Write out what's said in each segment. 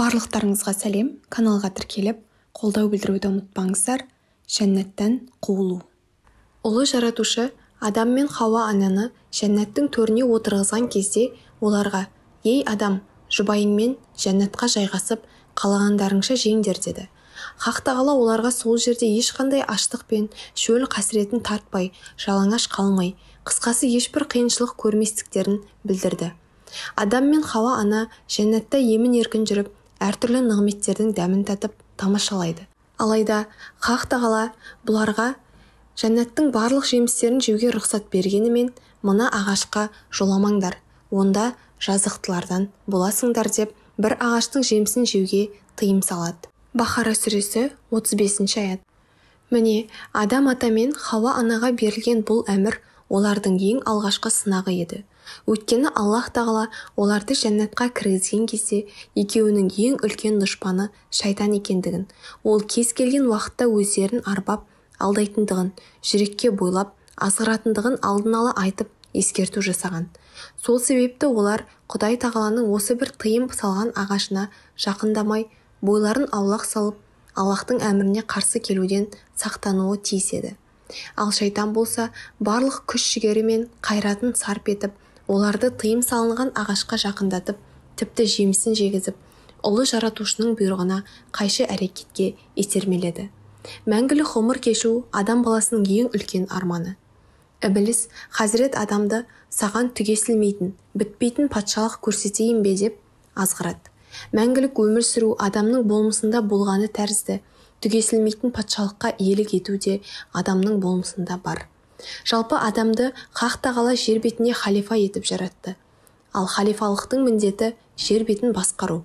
Барлықтарыңызға сәлем, каналға тіркеліп, қолдау білдіруді ұмытпаңыздар. Жәннаттан қуылу. Ұлы жаратушы Адам мен Хауа ананы жәннаттың төріне отырғызған кезде оларға: «Ей Адам, жұбайыңмен жәннатқа жайғасып, қалағандарыңша жеңдер» деді. Хақ тағала оларға сол жерде ешқандай аштық пен шөл қасіретін тартпай, жалаңаш қалмай, қысқасы ешбір қиыншылық көрместіктерін білдірді. Адам мен Хауа ана жәннатта емін-еркін жүріп, әртүрлі нығметтердің дәмін татып тамашалайды. Алайда Хақ тағала бұларға жәннаттың барлық жемістерін жеуге рұқсат бергенімен, мына ағашқа жоламаңдар, онда жазықтылардан боласыңдар деп, бір ағаштың жемісін жеуге тыйым салады. Бақара сүресі 35 аят. Міне, Адам ата мен Хауа анаға берілген бұл әмір олардың ең алғашқы сынағы еді. Өйткені Аллах тағала оларды жәннатқа кіргізген кезде екеуінің ең үлкен дұшпаны шайтан екендігін, ол кез келген уақытта өздерін арбап алдайтындығын, жүрекке бойлап азғыратындығын алдын ала айтып ескерту жасаған. Сол себепті олар Құдай тағаланың осы бір тыйым салған ағашына жақындамай, бойларын аулақ салып, Аллахтың әміріне қарсы келуден сақтануы тиіс еді. Ал шайтан болса, барлық күш-жігері мен қайратын сарп етіп, оларды тыйым салынған ағашқа жақындатып, тіпті жемісін жегізіп, ұлы жаратушының бұйрығына қайшы әрекетке итермеледі. Мәңгілік ғұмыр кешу адам баласының ең үлкен арманы. Ібліс Хазірет Адамды саған түгесілмейтін, бітпейтін патшалық көрсетейін бе деп азғырады. Мәңгілік өмір сүру адамның болмысында болғаны тәрізді, түгесілмейтін патшалыққа иелік ету де адамның болмысында бар. Жалпы адамды Хақ тағала жер бетіне халифа етіп жаратты. Ал халифалықтың міндеті жер бетін басқару.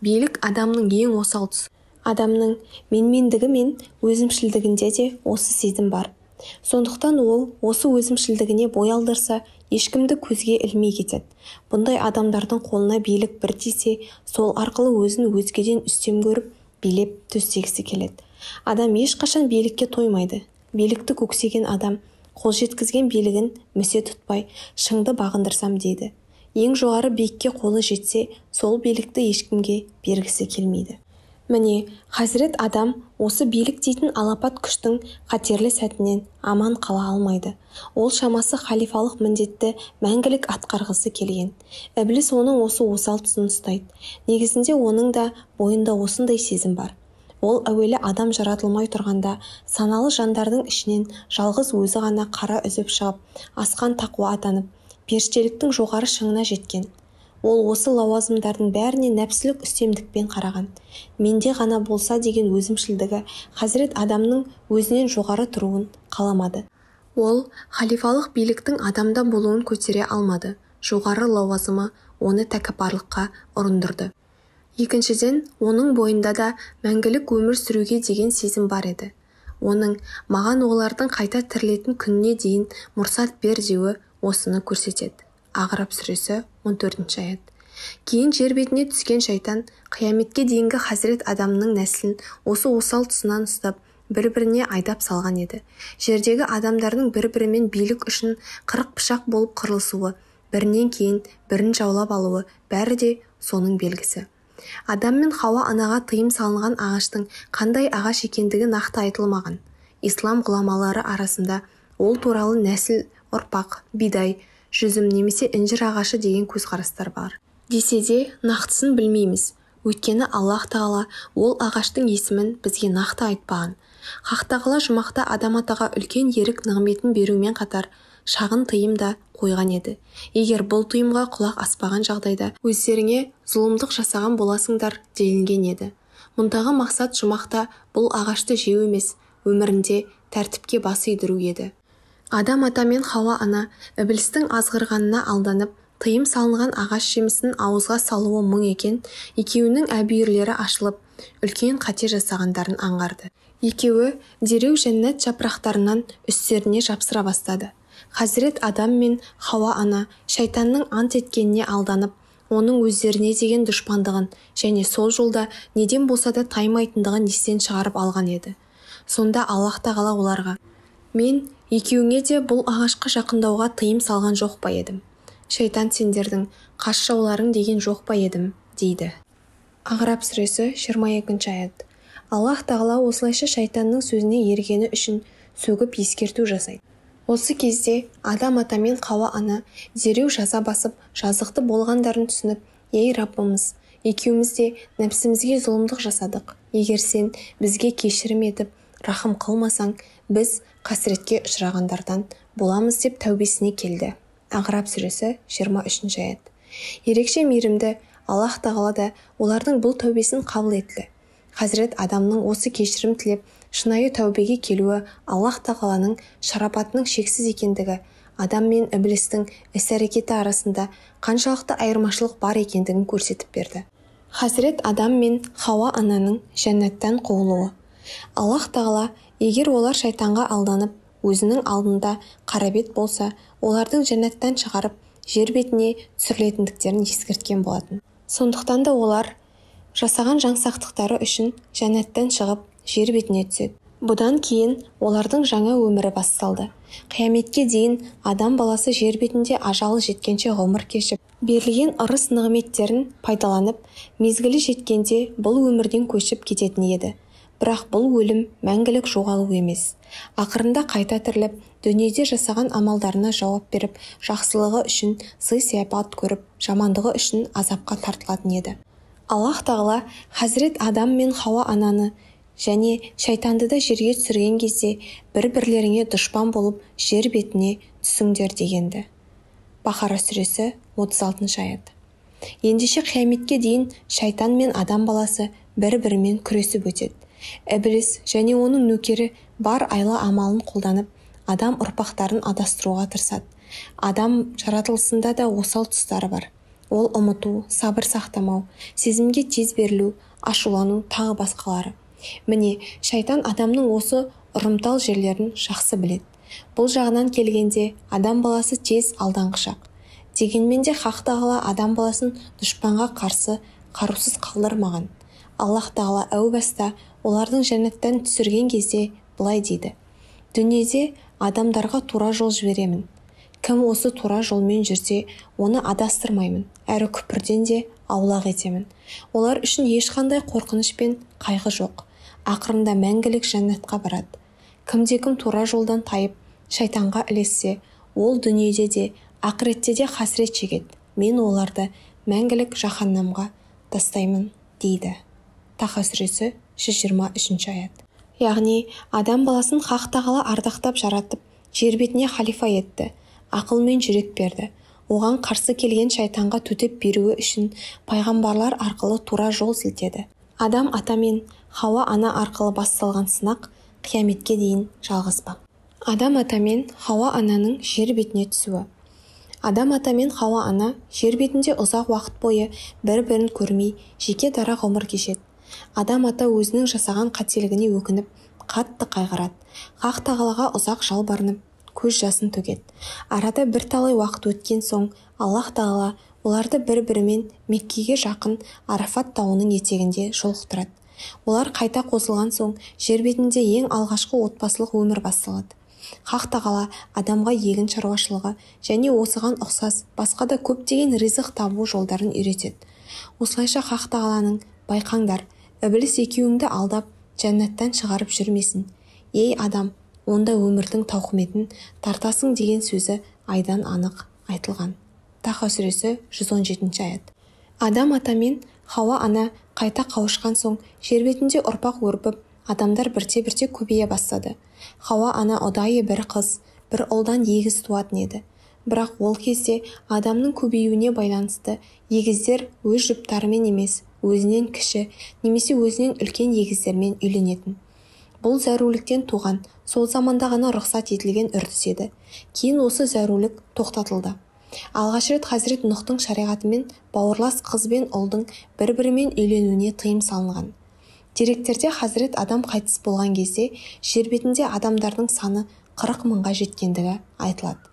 Билік адамның ең осал тұсы. Адамның менмендігі мен өзімшілдігінде де осы сезім бар. Сондықтан ол осы өзімшілдігіне бой алдырса, ешкімді көзге ілмей кетеді. Бұндай адамдардың қолына билік бір тисе, сол арқылы өзін өзгеден үстем көріп, билеп төстегісі келеді. Адам ешқашан билікке тоймайды. Билікті көксеген адам қол жеткізген билігін мүсе тұтпай, шыңды бағындырсам дейді. Ең жоғары биікке қолы жетсе, сол билікті ешкімге бергісі келмейді. Міне, Хазірет Адам осы билік дейтін алапат күштің қатерлі сәтінен аман қала алмайды. Ол шамасы халифалық міндетті мәңгілік атқарғысы келген. Ібліс оның осы осал тұсын ұстайды. Негізінде оның да бойында осындай сезім бар. Ол әуелі адам жаратылмай тұрғанда саналы жандардың ішінен жалғыз өзі ғана қара үзіп шығып, асқан тақуа атанып, періштеліктің жоғары шыңына жеткен. Ол осы лауазымдардың бәріне нәпсілік үстемдікпен қараған. Менде ғана болса деген өзімшілдігі Хазірет Адамның өзінен жоғары тұруын қаламады. Ол халифалық биліктің адамда болуын көтере алмады. Жоғары лауазымы оны тәкаппарлыққа ұрындырды. Екіншіден, оның бойында да мәңгілік өмір сүруге деген сезім бар еді. Оның маған олардың қайта тірілетін күніне дейін мұрсат бер деуі осыны көрсетеді. Ағраб сүресі 14 аят. Кейін жер бетіне түскен шайтан қияметке дейінгі Хазірет Адамның нәсілін осы осал тұсынан ұстап, бір-біріне айдап салған еді. Жердегі адамдардың бір-бірімен билік үшін қырық пышақ болып қырылысуы, бірінен кейін бірін жаулап алуы бәрі де соның белгісі. Адам мен Хауа анаға тыйым салынған ағаштың қандай ағаш екендігі нақты айтылмаған. Ислам ғұламалары арасында ол туралы нәсіл, ұрпақ, бидай, жүзім немесе інжір ағашы деген көзқарастар бар. Десе де нақтысын білмейміз. Өйткені Аллах тағала ол ағаштың есімін бізге нақты айтпаған. Хақ тағала жұмақта Адам атаға үлкен ерік нығметін берумен қатар шағын тыйым да қойған еді. Егер бұл тыйымға құлақ аспаған жағдайда өздеріңе зұлымдық жасаған боласыңдар делінген еді. Мұндағы мақсат жұмақта бұл ағашты жеу емес, өмірінде тәртіпке бас идіру еді. Адам ата мен Хауа ана Іблістің азғырғанына алданып, тыйым салынған ағаш жемісін ауызға салуы мұң екен, екеуінің әбүйірлері ашылып, үлкен қате жасағандарын аңғарды. Екеуі дереу жәннат жапырақтарынан үстеріне жапсыра бастады. Хазірет Адам мен Хауа ана шайтанның ант еткеніне алданып, оның өздеріне деген дұшпандығын және сол жолда неден болса да таймайтындығын естен шығарып алған еді. Сонда Аллах тағала оларға: «Мен екеуіңе де бұл ағашқа жақындауға тыйым салған жоқ па едім? Шайтан сендердің қас жауларың деген жоқ па едім?» дейді. Ағраб сүресі 22 аят. Аллах тағала осылайша шайтанның сөзіне ергені үшін сөгіп ескерту жасайды. Осы кезде Адам ата мен Хауа ана дереу жаза басып, жазықты болғандарын түсініп, ей Раббымыз, екеуміз де нәпсімізге зұлымдық жасадық. Егер сен бізге кешірім етіп, рахым қылмасаң, біз қасіретке ұшырағандардан боламыз деп тәубесіне келді. Ағраб сүресі 23 аят. Ерекше мейірімді Аллах тағала да олардың бұл тәубесін қабыл етті. Хазірет Адамның осы кешірім тілеп, шынайы тәубеге келуі Аллах тағаланың шарапатының шексіз екендігі, Адам мен Иблистің іс-әрекеті арасында қаншалықты айырмашылық бар екендігін көрсетіп берді. Хазірет Адам мен Хауа ананың жәннаттан қуылуы. Аллах тағала, егер олар шайтанға алданып, өзінің алдында қарабет болса, олардың жәннаттан шығарып, жер бетіне түсірілетіндіктерін ескерткен болатын. Сондықтан да олар жасаған жаңсақтықтары үшін жәннаттан шығып, жер бетіне түседі. Бұдан кейін олардың жаңа өмірі басталды. Қияметке дейін адам баласы жер бетінде ажалы жеткенше ғұмыр кешіп, берілген ырыс нығметтерін пайдаланып, мезгілі жеткенде бұл өмірден көшіп кететін еді. Бірақ бұл өлім мәңгілік жоғалу емес. Ақырында қайта тіріліп, дүниеде жасаған амалдарына жауап беріп, жақсылығы үшін сый-сияпат көріп, жамандығы үшін азапқа тартылатын еді. Аллах тағала Хазірет Адам мен Хауа ананы және шайтанды да жерге түсірген кезде бір-бірлеріңе дұшпан болып жер бетіне түсіңдер дегенді. Бақара сүресі 36 аят. Ендеше қияметке дейін шайтан мен адам баласы бір-бірімен күресіп өтеді. Иблис және оның нөкері бар айла амалын қолданып, адам ұрпақтарын адастыруға тырысады. Адам жаратылысында да осал тұстары бар. Ол ұмыту, сабыр сақтамау, сезімге тез берілу, ашулану тағы басқалары. Міне, шайтан адамның осы ұрымтал жерлерін жақсы біледі. Бұл жағынан келгенде адам баласы тез алдаңғышақ. Дегенмен де Хақ тағала адам баласын дұшпанға қарсы қарусыз қалдырмаған. Аллах тағала әу баста олардың жәннаттан түсірген кезде былай дейді: дүниеде адамдарға тура жол жіберемін. Кім осы тура жолмен жүрсе, оны адастырмаймын, әрі күпірден де аулақ етемін. Олар үшін ешқандай қорқыныш пен қайғы жоқ. Ақырында мәңгілік жәннатқа барады. Кімде-кім тура жолдан тайып, шайтанға ілессе, ол дүниеде де, ақыретте де қасірет шегеді. Мен оларды мәңгілік жаһаннамға тастаймын, дейді. Таха сүресі 123 аят. Яғни, адам баласын Хақ тағала ардақтап жаратып, жер бетіне халифа етті, ақыл мен жүрек берді. Оған қарсы келген шайтанға төтеп беруі үшін пайғамбарлар арқылы тура жол сілтеді. Адам ата мен Хауа ана арқылы басталған сынақ қияметке дейін жалғаспақ. Адам ата мен Хауа ананың жер бетіне түсуі. Адам ата мен Хауа ана жер бетінде ұзақ уақыт бойы бір-бірін көрмей, жеке дара ғұмыр кешеді. Адам ата өзінің жасаған қателігіне өкініп, қатты қайғырады. Хақ тағалаға ұзақ жалбарынып, көз жасын төгеді. Арада бірталай уақыт өткен соң, Аллах тағала оларды бір-бірімен Меккеге жақын Арафат тауының етегінде жолықтырады. Олар қайта қосылған соң, жер бетінде ең алғашқы отбасылық өмір басталады. Хақ тағала адамға егін шаруашылығы және осыған ұқсас басқа да көптеген ризық табу жолдарын үйретеді. Осылайша Хақ тағаланың байқаңдар, Иблис екеуіңді алдап, жәннаттан шығарып жүрмесін. Ей адам, онда өмірдің тауқыметін тартасың деген сөзі айдан анық айтылған. Таха сүресі 117 аят. Адам ата мен Хауа ана қайта қауышқан соң, жер бетінде ұрпақ өрбіп, адамдар бірте-бірте көбейе бастады. Хауа ана ұдайы бір қыз, бір ұлдан егіз туатын еді. Бірақ ол кезде адамның көбеюіне байланысты егіздер өз жұптарымен емес, өзінен кіші немесе өзінен үлкен егіздермен үйленетін. Бұл зәруліктен туған, сол заманда ғана рұқсат етілген үрдіс еді. Кейін осы зәрулік тоқтатылды. Алғаш рет Хазірет Нұхтың шариғатымен бауырлас қыз бен ұлдың бір-бірімен үйленуіне тыйым салынған. Деректерде Хазірет Адам қайтыс болған кезде жер бетінде адамдардың саны 40 мыңға жеткендігі айтылады.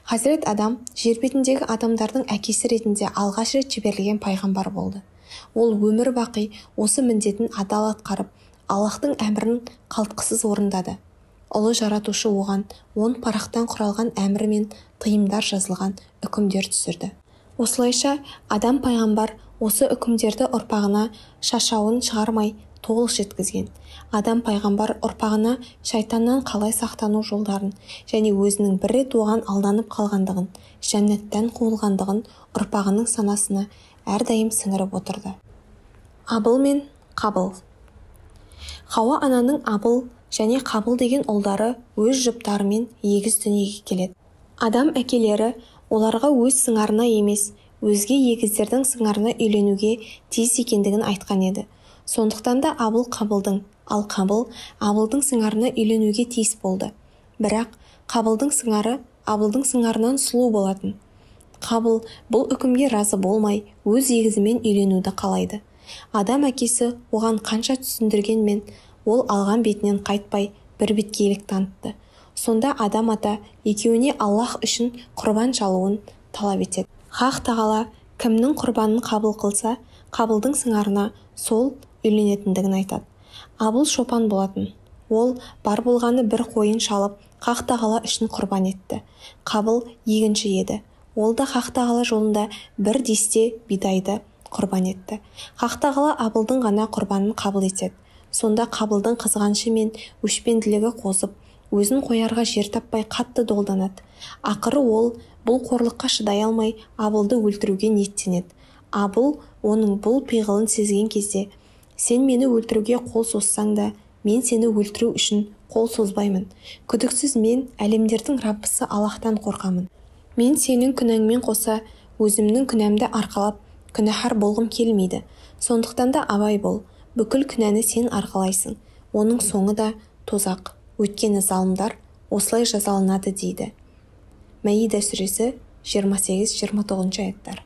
Хазірет Адам жер бетіндегі адамдардың әкесі ретінде алғаш рет жіберілген пайғамбар болды. Ол өмір бақи осы міндетін адал атқарып, Аллахтың әмірін қалтқысыз орындады. Ұлы жаратушы оған 10 парақтан құралған әмір мен тыйымдар жазылған үкімдер түсірді. Осылайша адам пайғамбар осы үкімдерді ұрпағына шашауын шығармай толық жеткізген. Адам пайғамбар ұрпағына шайтаннан қалай сақтану жолдарын және өзінің бір рет оған алданып қалғандығын, жәннаттан қуылғандығын ұрпағының санасына әрдайым сіңіріп отырды. Абыл мен Қабыл. Хауа ананың Абыл және Қабыл деген ұлдары өз жұптарымен егіз дүниеге келеді. Адам әкелері оларға өз сыңарына емес, өзге егіздердің сыңарына үйленуге тиіс екендігін айтқан еді. Сондықтан да Абыл Қабылдың, ал Қабыл Абылдың сыңарына үйленуге тиіс болды. Бірақ Қабылдың сыңары Абылдың сыңарынан сұлу болатын. Қабыл бұл үкімге разы болмай, өз егізімен үйленуді қалайды. Адам әкесі оған қанша түсіндіргенмен, ол алған бетінен қайтпай бір беткейлік танытты. Сонда Адам ата екеуіне Аллах үшін құрбан шалуын талап етеді. Хақ тағала кімнің құрбанын қабыл қылса, Қабылдың сыңарына сол үйленетіндігін айтады. Абыл шопан болатын. Ол бар болғаны бір қойын шалып, Хақ тағала үшін құрбан етті. Қабыл егінші еді. Ол да Хақ тағала жолында бір десте бидайды құрбан етті. Хақ тағала Абылдың ғана құрбанын қабыл етеді. Сонда Қабылдың қызғанышы мен өшпенділігі қозып, өзін қоярға жер таппай қатты долданады. Ақыры ол бұл қорлыққа шыдай алмай Абылды өлтіруге ниеттенеді. Абыл оның бұл пиғылын сезген кезде: «Сен мені өлтіруге қол созсаң да, мен сені өлтіру үшін қол созбаймын. Күдіксіз мен әлемдердің Раббысы Аллахтан қорқамын. Мен сенің күнәңмен қоса өзімнің күнәмді арқалап күнәһар болғым келмейді. Сондықтан да абай бол. Бүкіл күнәні сен арқалайсың. Оның соңы да тозақ. Өйткені залымдар осылай жазаланады» дейді. Мәида сүресі 28-29 аяттар.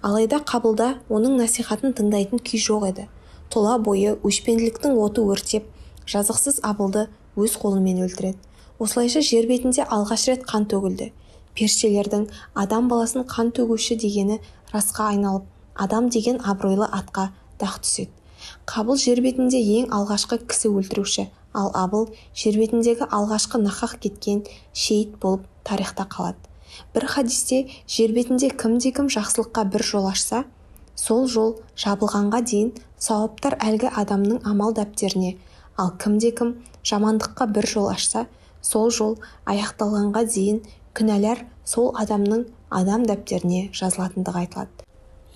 Алайда Қабылда оның насихатын тыңдайтын күй жоқ еді. Тұла бойы өшпенділіктің оты өртеп, жазықсыз Абылды өз қолымен өлтіреді. Осылайша жер бетінде алғаш рет қан төгілді. Періштелердің адам баласын қан төгуші дегені расқа айналып, адам деген абыройлы атқа дақ түседі. Қабыл жер бетінде ең алғашқы кісі өлтіруші, ал Абыл жер бетіндегі алғашқы нақақ кеткен шейіт болып тарихта қалады. Бір хадисте жер бетінде кімде-кім жақсылыққа бір жол ашса, сол жол жабылғанға дейін сауаптар әлгі адамның амал дәптеріне, ал кімде-кім жамандыққа бір жол ашса, сол жол аяқталғанға дейін күнәлар сол адамның адам дәптеріне жазылатындығы айтылады.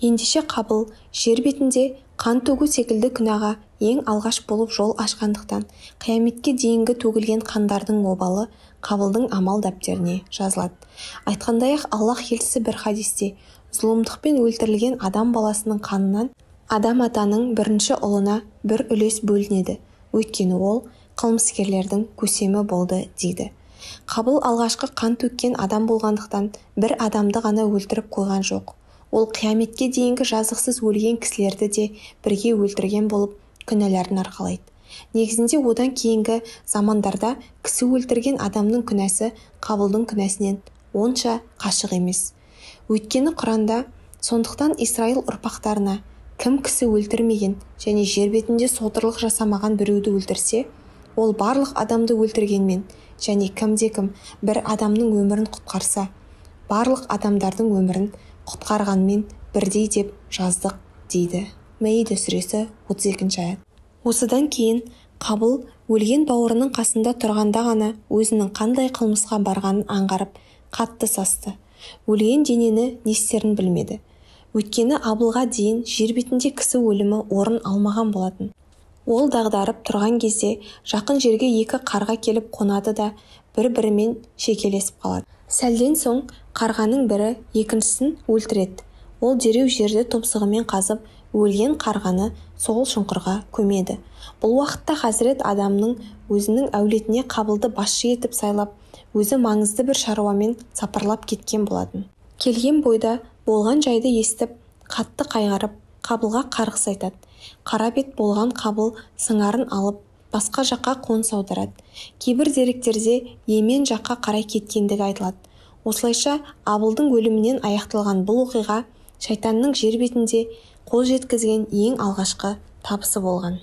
Ендеше Қабыл жер бетінде қан төгу секілді күнәға ең алғаш болып жол ашқандықтан, қияметке дейінгі төгілген қандардың обалы Қабылдың амал дәптеріне жазылады. Айтқандай-ақ Аллах елшісі бір хадисте: «Зұлымдықпен өлтірілген адам баласының қанынан Адам атаның бірінші ұлына бір үлес бөлінеді, өйткені ол қылмыскерлердің көсемі болды» дейді. Қабыл алғашқы қан төккен адам болғандықтан бір адамды ғана өлтіріп қойған жоқ. Ол қияметке дейінгі жазықсыз өлген кісілерді де бірге өлтірген болып, күнәларын арқалайды. Негізінде одан кейінгі замандарда кісі өлтірген адамның күнәсі Қабылдың күнәсінен онша қашық емес. Өйткені Құранда: «Сондықтан Исраил ұрпақтарына кім кісі өлтірмеген және жер бетінде содырлық жасамаған біреуді өлтірсе, ол барлық адамды өлтіргенмен, және кімде-кім бір адамның өмірін құтқарса, барлық адамдардың өмірін құтқарғанмен бірдей деп жаздық» дейді. Мәида сүресі 32 аят. Осыдан кейін Қабыл өлген бауырының қасында тұрғанда ғана өзінің қандай қылмысқа барғанын аңғарып, қатты састы. Өлген денені не істерін білмеді. Өйткені Абылға дейін жер бетінде кісі өлімі орын алмаған болатын. Ол дағдарып тұрған кезде жақын жерге екі қарға келіп қонады да бір-бірімен шекелесіп қалады. Сәлден соң қарғаның бірі екіншісін өлтіреді. Ол дереу жерді тұмсығымен қазып, өлген қарғаны сол шұңқырға көмеді. Бұл уақытта Хазірет Адамның өзінің әулетіне Қабылды басшы етіп сайлап, өзі маңызды бір шаруамен сапарлап кеткен болатын. Келген бойда болған жайды естіп, қатты қайғырып, Қабылға қарғыс айтады. Қара бет болған Қабыл сыңарын алып, басқа жаққа қоныс аударады. Кейбір деректерде Йемен жаққа қарай кеткендігі айтылады. Осылайша Абылдың өлімінен аяқталған бұл оқиға шайтанның жер бетінде қол жеткізген ең алғашқы табысы болған.